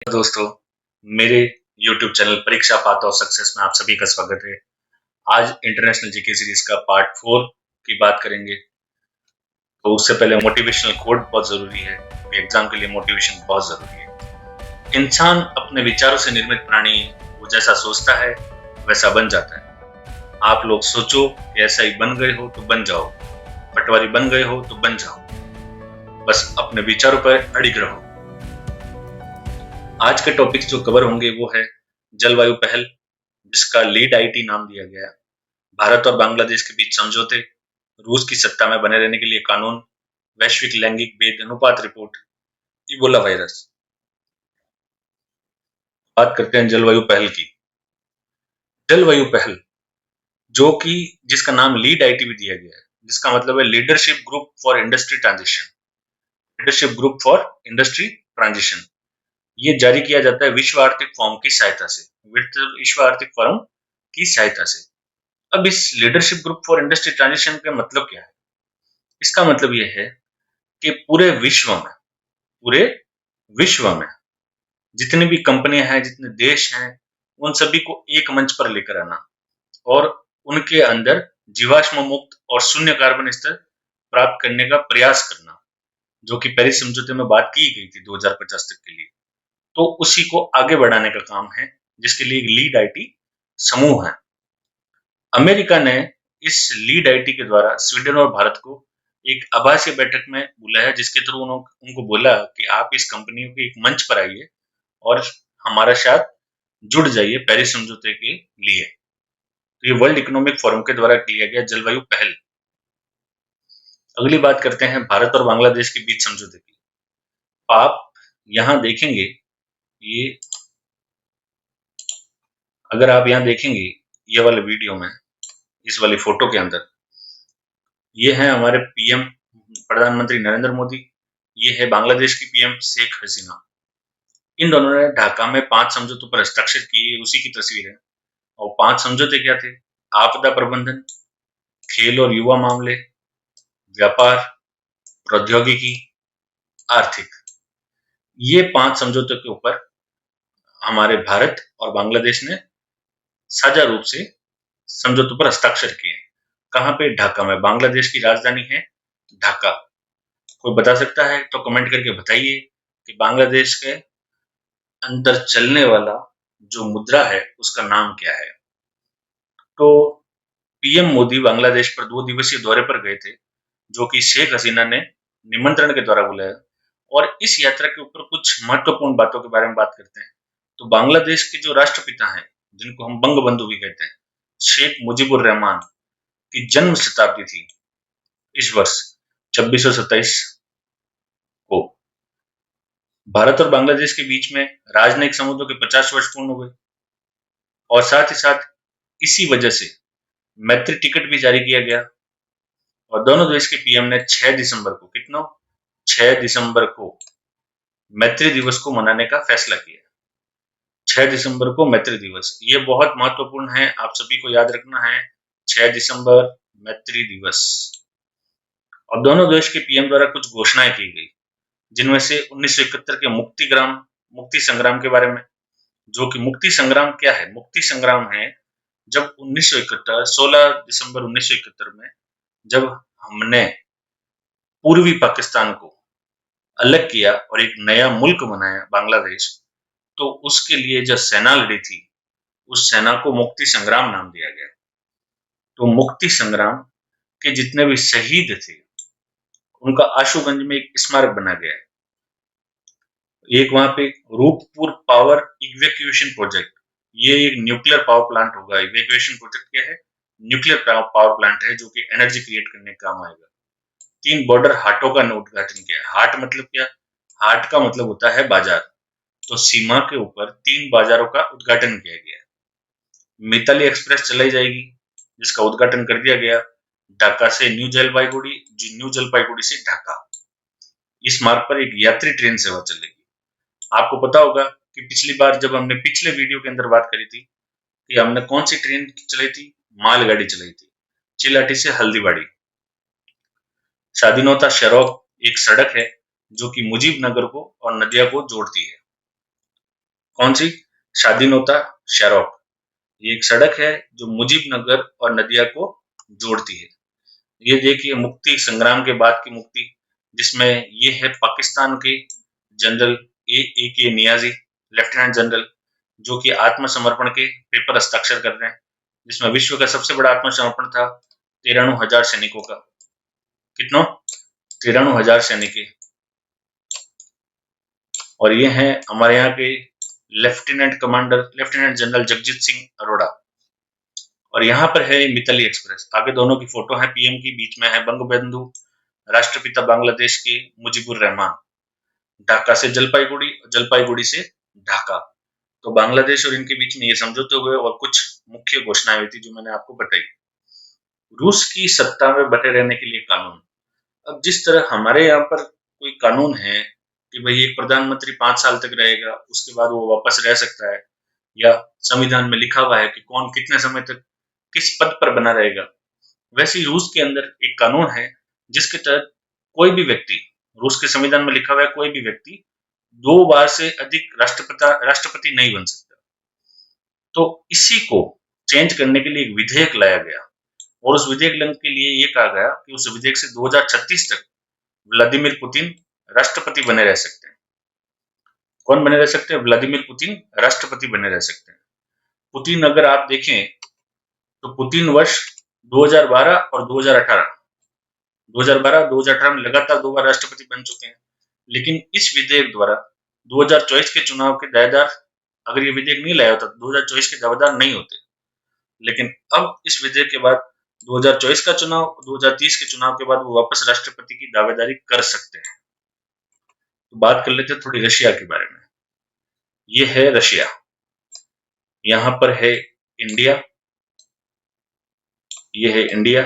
दोस्तों, मेरे YouTube channel परीक्षा पाथ ऑफ सक्सेस में आप सभी का स्वागत है। आज इंटरनेशनल जीके सीरीज का पार्ट 4 की बात करेंगे। तो उससे पहले मोटिवेशनल कोट बहुत जरूरी है। एग्जाम के लिए मोटिवेशन बहुत जरूरी है। इंसान अपने विचारों से निर्मित प्राणी है। वो जैसा सोचता है वैसा बन जाता है। आप लोग सोचो कि ऐसा ही बन गए हो तो बन जाओ, पटवारी बन गए हो तो बन जाओ, बस अपने विचारों पर अड़िग रहो। आज के टॉपिक्स जो कवर होंगे वो है जलवायु पहल, जिसका लीड आईटी नाम दिया गया, भारत और बांग्लादेश के बीच समझौते, रूस की सत्ता में बने रहने के लिए कानून, वैश्विक लैंगिक भेद अनुपात रिपोर्ट, इबोला वायरस। बात करते हैं जलवायु पहल की। जलवायु पहल जो कि जिसका नाम लीड आईटी भी दिया गया है, जिसका मतलब है leadership group for industry transition. Leadership group for industry transition ये जारी किया जाता है विश्व आर्थिक फोरम की सहायता से। विश्व आर्थिक फोरम की सहायता से। अब इस leadership group for industry transition का मतलब क्या है? इसका मतलब यह है कि पूरे विश्व में जितनी भी कंपनियां हैं, जितने देश हैं, उन सभी को एक मंच पर लेकर आना और उनके अंदर जीवाश्म मुक्त और शून्य कार्बन स्तर प्राप्त करने का प्रयास करना, जो कि पेरिस समझौते में बात की गई थी 2050 तक के लिए। तो उसी को आगे बढ़ाने का काम है, जिसके लिए एक लीड आईटी समूह है। अमेरिका ने इस लीड आईटी के द्वारा स्वीडन और भारत को एक आभासी बैठक में बुलाया, जिसके थ्रू उनको बोला कि आप इस कंपनियों के एक मंच पर आइए और हमारा साथ जुड़ जाइए पेरिस समझौते के लिए। तो ये वर्ल्ड इकोनॉमिक फोरम के द्वारा किया गया जलवायु पहल। अगली बात करते हैं भारत और बांग्लादेश के बीच समझौते की। आप यहाँ देखेंगे, ये अगर आप यहाँ देखेंगे ये वाले वीडियो में, इस वाली फोटो के अंदर, ये है हमारे पीएम प्रधानमंत्री नरेंद्र मोदी, ये है बांग्लादेश की पीएम शेख हसीना। इन दोनों ने ढाका में 5 समझौतों पर हस्ताक्षर किए, उसी की तस्वीर है। और 5 समझौते क्या थे? आपदा प्रबंधन, खेल और युवा मामले, व्यापार, प्रौद्योगिकी, आर्थिक। ये 5 समझौतों के ऊपर हमारे भारत और बांग्लादेश ने साझा रूप से समझौतों पर हस्ताक्षर किए। कहाँ पे? ढाका में। बांग्लादेश की राजधानी है ढाका। कोई बता सकता है तो कमेंट करके बताइए कि बांग्लादेश के अंदर चलने वाला जो मुद्रा है उसका नाम क्या है? तो पीएम मोदी बांग्लादेश पर 2 दिवसीय दौरे पर गए थे, जो कि शेख हसीना ने निमंत्रण के द्वारा बुलाया। और इस यात्रा के ऊपर कुछ महत्वपूर्ण बातों के बारे में बात करते हैं। तो बांग्लादेश के जो राष्ट्रपिता हैं, जिनको हम बंग बंधु भी कहते हैं, शेख मुजीबुर रहमान की जन्म शताब्दी थी इस वर्ष 2627 को। भारत और बांग्लादेश के बीच में राजनयिक संबंधों के 50 वर्ष पूर्ण हुए और साथ ही साथ इसी वजह से मैत्री टिकट भी जारी किया गया। और दोनों देश के पीएम ने 6 दिसंबर को, कितना, 6 दिसंबर को मैत्री दिवस को मनाने का फैसला किया। 6 दिसंबर को मैत्री दिवस, ये बहुत महत्वपूर्ण है, आप सभी को याद रखना है। 6 दिसंबर मैत्री दिवस। और दोनों देश के पीएम द्वारा कुछ घोषणाएं की गई, जिनमें से 1971 के मुक्ति संग्राम के बारे में। जो कि मुक्ति संग्राम क्या है? मुक्ति संग्राम है जब 1971 16 दिसंबर 1971 में जब हमने पूर्वी पाकिस्तान को अलग किया और एक नया मुल्क बनाया बांग्लादेश, तो उसके लिए जो सेना लड़ी थी, उस सेना को मुक्ति संग्राम नाम दिया गया। तो मुक्ति संग्राम के जितने भी शहीद थे, उनका आशुगंज में एक स्मारक बना गया है। एक वहां पे रूपपुर पावर इवैक्यूएशन प्रोजेक्ट, ये एक न्यूक्लियर पावर प्लांट होगा। इवैक्यूएशन प्रोजेक्ट क्या है? न्यूक्लियर पावर प्लांट है, जो कि एनर्जी क्रिएट करने का काम आएगा। 3 बॉर्डर हाटों का उद्घाटन किया। हाट मतलब क्या? हाट का मतलब होता है बाजार। तो सीमा के ऊपर 3 बाजारों का उद्घाटन किया गया। मिताली एक्सप्रेस चलाई जाएगी, जिसका उद्घाटन कर दिया गया। ढाका से न्यू जलपाईगुड़ी, न्यू जलपाईगुड़ी से ढाका। इस मार्ग पर एक यात्री ट्रेन सेवा चलेगी। आपको पता होगा कि पिछली बार जब हमने पिछले वीडियो के अंदर बात करी थी कि हमने कौन सी ट्रेन चलाई थी? मालगाड़ी चलाई थी, चिलाटी से हल्दीबाड़ी। स्वाधीनता सड़क एक सड़क है जो कि मुजीब नगर को और नदिया को जोड़ती है। कौन सी? शादीनोता शेरोक। ये एक सड़क है जो मुजीबनगर और नदिया को जोड़ती है। ये देखिए मुक्ति संग्राम के बाद की मुक्ति, जिसमें ये है पाकिस्तान के जनरल ए के नियाजी, लेफ्टिनेंट जनरल, जो कि आत्मसमर्पण के पेपर हस्ताक्षर कर रहे हैं, जिसमें विश्व का सबसे बड़ा आत्मसमर्पण था 93,000 सैनिकों का। कितनों? 93,000 सैनिक। और ये हैं हमारे यहाँ के लेफ्टिनेंट जनरल जगजीत सिंह अरोड़ा। और यहाँ पर है मिताली एक्सप्रेस। आगे दोनों की फोटो है पीएम की, बीच में है बंगबंधु राष्ट्रपिता बांग्लादेश के मुजीबुर रहमान। ढाका से जलपाईगुड़ी, जलपाईगुड़ी से ढाका। तो बांग्लादेश और इनके बीच में ये समझौते हुए और कुछ मुख्य घोषणाएं हुई थी जो मैंने आपको बताई। रूस की सत्ता में बने रहने के लिए कानून। अब जिस तरह हमारे यहाँ पर कोई कानून है कि भाई एक प्रधानमंत्री 5 साल तक रहेगा, उसके बाद वो वापस रह सकता है, या संविधान में लिखा हुआ है कि कौन कितने समय तक किस पद पर बना रहेगा, वैसे ही रूस के अंदर एक कानून है जिसके तहत कोई भी व्यक्ति, रूस के संविधान में लिखा हुआ है, कोई भी व्यक्ति 2 बार से अधिक राष्ट्रपति नहीं बन सकता। तो इसी को चेंज करने के लिए एक विधेयक लाया गया, और उस विधेयक के लिए ये कहा गया कि उस विधेयक से 2036 तक व्लादिमीर पुतिन राष्ट्रपति बने रह सकते हैं। कौन बने रह सकते हैं? व्लादिमीर पुतिन राष्ट्रपति बने रह सकते हैं। पुतिन अगर आप देखें तो पुतिन वर्ष 2012 और 2018 में लगातार 2 बार राष्ट्रपति बन चुके हैं। लेकिन इस विधेयक द्वारा 2024 के चुनाव के दावेदार, अगर ये विधेयक नहीं लाया होता तो 2024 के दावेदार नहीं होते। लेकिन अब इस विधेयक के बाद 2024 का चुनाव, 2030 के चुनाव के बाद वो वापस राष्ट्रपति की दावेदारी कर सकते हैं। तो बात कर लेते हैं थोड़ी रशिया के बारे में। ये है रशिया, यहाँ पर है इंडिया, ये है इंडिया,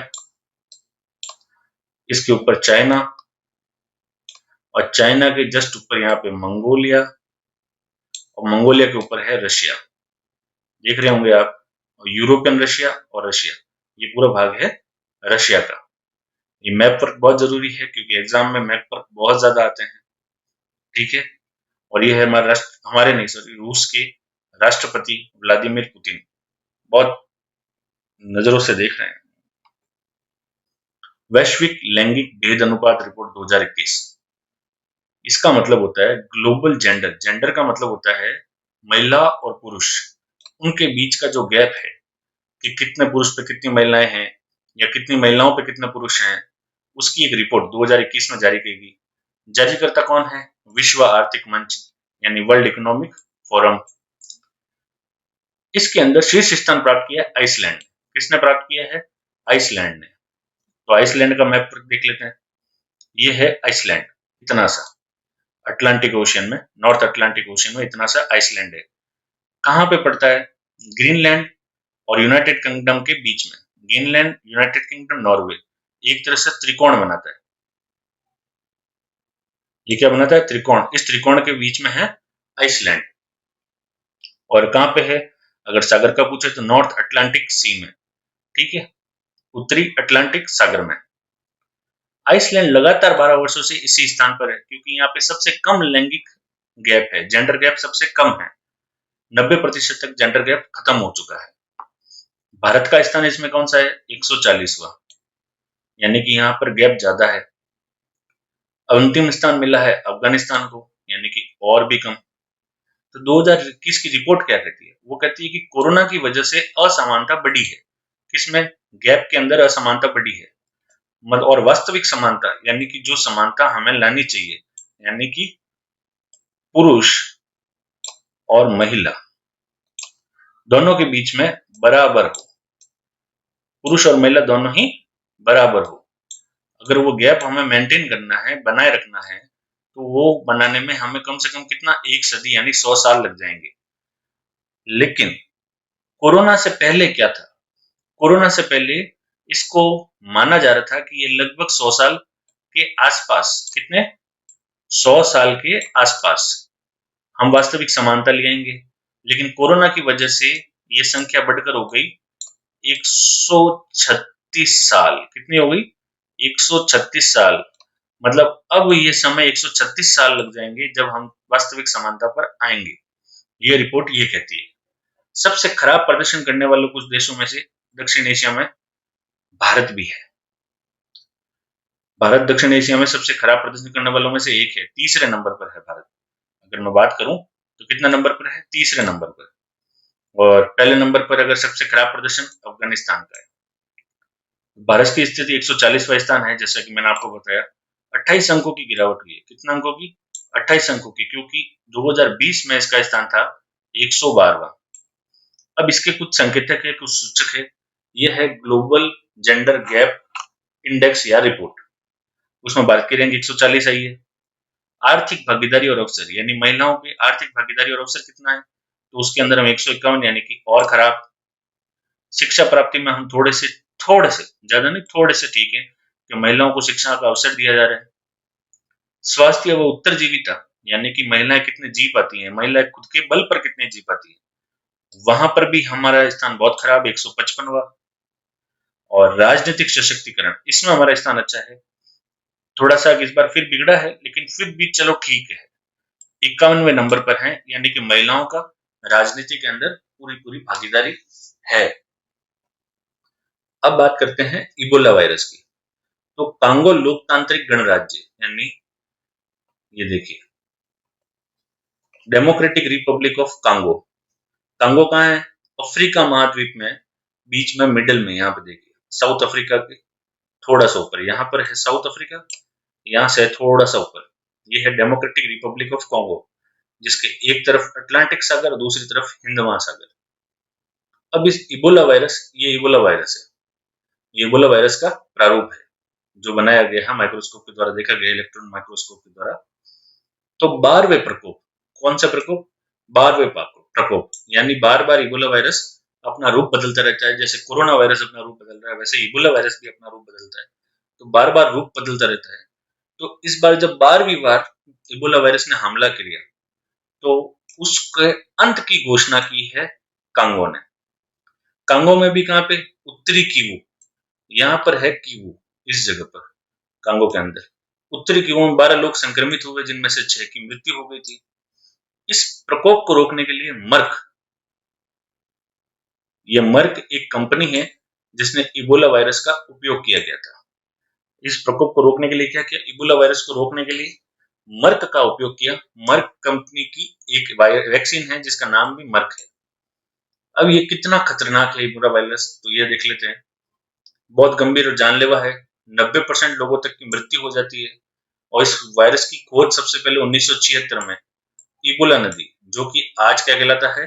इसके ऊपर चाइना, और चाइना के जस्ट ऊपर यहाँ पे मंगोलिया, और मंगोलिया के ऊपर है रशिया। देख रहे होंगे आप, यूरोपियन रशिया और रशिया, ये पूरा भाग है रशिया का। ये मैप वर्क बहुत जरूरी है क्योंकि एग्जाम में मैप वर्क बहुत ज्यादा आते हैं, ठीक है। और ये है हमारे नहीं सॉरी रूस के राष्ट्रपति व्लादिमीर पुतिन, बहुत नजरों से देख रहे हैं। वैश्विक लैंगिक भेद अनुपात रिपोर्ट 2021। इसका मतलब होता है ग्लोबल जेंडर। जेंडर का मतलब होता है महिला और पुरुष, उनके बीच का जो गैप है कि कितने पुरुष पे कितनी महिलाएं हैं या कितनी महिलाओं पे कितने पुरुष हैं, उसकी एक रिपोर्ट 2021 में जारी की गई। जारीकर्ता कौन है? विश्व आर्थिक मंच यानी वर्ल्ड इकोनॉमिक फोरम। इसके अंदर शीर्ष स्थान प्राप्त किया आइसलैंड। किसने प्राप्त किया है? आइसलैंड ने। तो आइसलैंड का मैप देख लेते हैं। ये है आइसलैंड, इतना सा अटलांटिक ओशियन में, नॉर्थ अटलांटिक ओशियन में इतना सा आइसलैंड है। कहाँ पे पड़ता है? ग्रीनलैंड और यूनाइटेड किंगडम के बीच में। ग्रीनलैंड, यूनाइटेड किंगडम, नॉर्वे, एक तरह से त्रिकोण बनाता है। ये क्या बनाता है? त्रिकोण। इस त्रिकोण के बीच में है आइसलैंड। और कहाँ पे है? अगर सागर का पूछे तो नॉर्थ अटलांटिक सी में, ठीक है, उत्तरी अटलांटिक सागर में। आइसलैंड लगातार 12 वर्षों से इसी स्थान पर है क्योंकि यहाँ पे सबसे कम लैंगिक गैप है, जेंडर गैप सबसे कम है। 90% तक जेंडर गैप खत्म हो चुका है। भारत का स्थान इसमें कौन सा है? 140वां, यानी कि यहाँ पर गैप ज्यादा है। अंतिम स्थान मिला है अफगानिस्तान को, यानी कि और भी कम। तो 2021 की रिपोर्ट क्या कहती है? वो कहती है कि कोरोना की वजह से असमानता बढ़ी है। किसमें? गैप के अंदर असमानता बढ़ी है। और वास्तविक समानता यानी कि जो समानता हमें लानी चाहिए, यानी कि पुरुष और महिला दोनों के बीच में बराबर हो, पुरुष और महिला दोनों ही बराबर हो। अगर वो गैप हमें मेंटेन करना है, बनाए रखना है, तो वो बनाने में हमें कम से कम कितना, 1 सदी यानी 100 साल लग जाएंगे। लेकिन कोरोना से पहले क्या था? कोरोना से पहले इसको माना जा रहा था कि ये लगभग 100 साल के आसपास, कितने, 100 साल के आसपास हम वास्तविक समानता ले आएंगे। लेकिन कोरोना की वजह से ये संख्या बढ़कर हो गई 136 साल। कितनी हो गई? 136 साल। मतलब अब ये समय 136 साल लग जाएंगे जब हम वास्तविक समानता पर आएंगे। ये रिपोर्ट ये कहती है। सबसे खराब प्रदर्शन करने वाले कुछ देशों में से दक्षिण एशिया में भारत भी है। भारत दक्षिण एशिया में सबसे खराब प्रदर्शन करने वालों में से एक है। तीसरे नंबर पर है भारत। अगर मैं बात करूं तो कितना नंबर पर है? तीसरे नंबर पर। और पहले नंबर पर अगर सबसे खराब प्रदर्शन अफगानिस्तान का है। भारत की स्थिति 140वां स्थान है, जैसा कि मैंने आपको बताया। 28 अंकों की गिरावट हुई है। कितना अंकों की? 28 अंकों की, क्योंकि 2020 में इसका स्थान था 112वां। अब इसके कुछ संकेतक है, कुछ सूचक है। यह है ग्लोबल जेंडर गैप इंडेक्स या रिपोर्ट। उसमें भारत की रैंक 140 आई है। आर्थिक भागीदारी और अवसर, यानी महिलाओं की आर्थिक भागीदारी और अवसर कितना है? तो उसके अंदर हम 151, यानी कि और खराब। शिक्षा प्राप्ति में हम थोड़े से, ज्यादा नहीं, थोड़े से ठीक है कि महिलाओं को शिक्षा का अवसर दिया जा रहा है। स्वास्थ्य व उत्तरजीविता, यानी कि महिलाएं कितने जी पाती हैं, महिलाएं खुद के बल पर कितने जी पाती हैं, वहां पर भी हमारा स्थान बहुत खराब, 155वां। और राजनीतिक सशक्तिकरण, इसमें हमारा स्थान अच्छा है। थोड़ा सा इस बार फिर बिगड़ा है, लेकिन फिर भी चलो ठीक है। 51वें नंबर पर है, यानी कि महिलाओं का राजनीति के अंदर पूरी पूरी भागीदारी है। अब बात करते हैं इबोला वायरस की। तो कांगो लोकतांत्रिक गणराज्य, यानी ये देखिए, democratic Republic of Congo. Congo कहाँ है? अफ्रीका महाद्वीप में, बीच में, मिडिल में। यहाँ पे देखिए, साउथ अफ्रीका के थोड़ा सा ऊपर, यहाँ पर है साउथ अफ्रीका, यहाँ से थोड़ा सा ऊपर। ये है डेमोक्रेटिक रिपब्लिक ऑफ कांगो, जिसके एक तरफ अटलांटिक सागर और दूसरी तरफ हिंद महासागर। अब इस इबोला वायरस, ये इबोला वायरस है। ये इबोला वायरस का प्रारूप है, जो बनाया गया है माइक्रोस्कोप के द्वारा, देखा गया इलेक्ट्रॉन माइक्रोस्कोप के द्वारा। तो 12वें प्रकोप, कौन सा प्रकोप? 12वें प्रकोप, यानी बार बार इबोला वायरस अपना रूप बदलता रहता है। जैसे कोरोना वायरस अपना रूप बदल रहा है, वैसे इबोला वायरस भी अपना रूप बदलता है। तो बार बार रूप बदलता रहता है। तो इस बार जब 12वीं बार इबोला वायरस ने हमला किया, तो उसके अंत की घोषणा की है कांगो ने। कांगो में भी कहां पे? उत्तरी कीवू, यहाँ पर है कीवू, इस जगह पर, कांगो के अंदर। उत्तरी कीवू में 12 लोग संक्रमित हुए, जिनमें से 6 की मृत्यु हो गई थी। इस प्रकोप को रोकने के लिए मर्क एक कंपनी है जिसने इबोला वायरस का उपयोग किया गया था। इस प्रकोप को रोकने के लिए क्या किया? इबोला वायरस को रोकने के लिए मर्क का उपयोग किया। मर्क कंपनी की एक वैक्सीन है जिसका नाम भी मर्क है। अब ये कितना खतरनाक है इबोला वायरस, तो ये देख लेते हैं। बहुत गंभीर और जानलेवा है। 90% लोगों तक की मृत्यु हो जाती है। और इस वायरस की खोज सबसे पहले 1976 में इबोला नदी, जो कि आज क्या कहलाता है?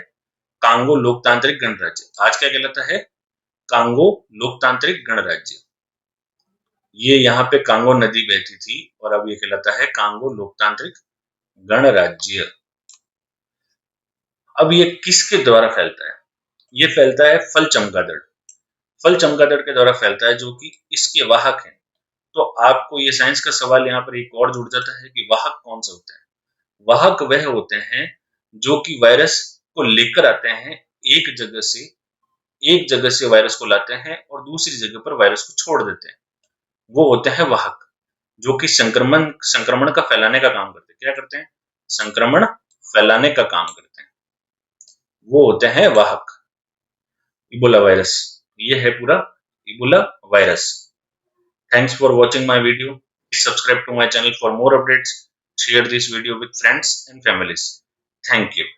कांगो लोकतांत्रिक गणराज्य। आज क्या कहलाता है? कांगो लोकतांत्रिक गणराज्य। ये यहाँ पे कांगो नदी बहती थी, और अब ये कहलाता है कांगो लोकतांत्रिक गणराज्य। अब ये किसके द्वारा फैलता है? ये फैलता है फल चमगादड़। फल चमगादड़ के द्वारा फैलता है, जो कि इसके वाहक हैं। तो आपको ये साइंस का सवाल यहाँ पर एक और जुड़ जाता है कि वाहक कौन से होते हैं? वाहक वह होते हैं जो कि वायरस को लेकर आते हैं, एक जगह से वायरस को लाते हैं और दूसरी जगह पर वायरस को छोड़ देते हैं। वो होते हैं वाहक, जो कि संक्रमण का फैलाने का काम करते हैं। क्या करते हैं? संक्रमण फैलाने का काम करते हैं। वो होते हैं वाहक। इबोला वायरस, ये है पूरा Ebola virus. Thanks for watching my video. Please subscribe to my channel for more updates. Share this video with friends and families. Thank you.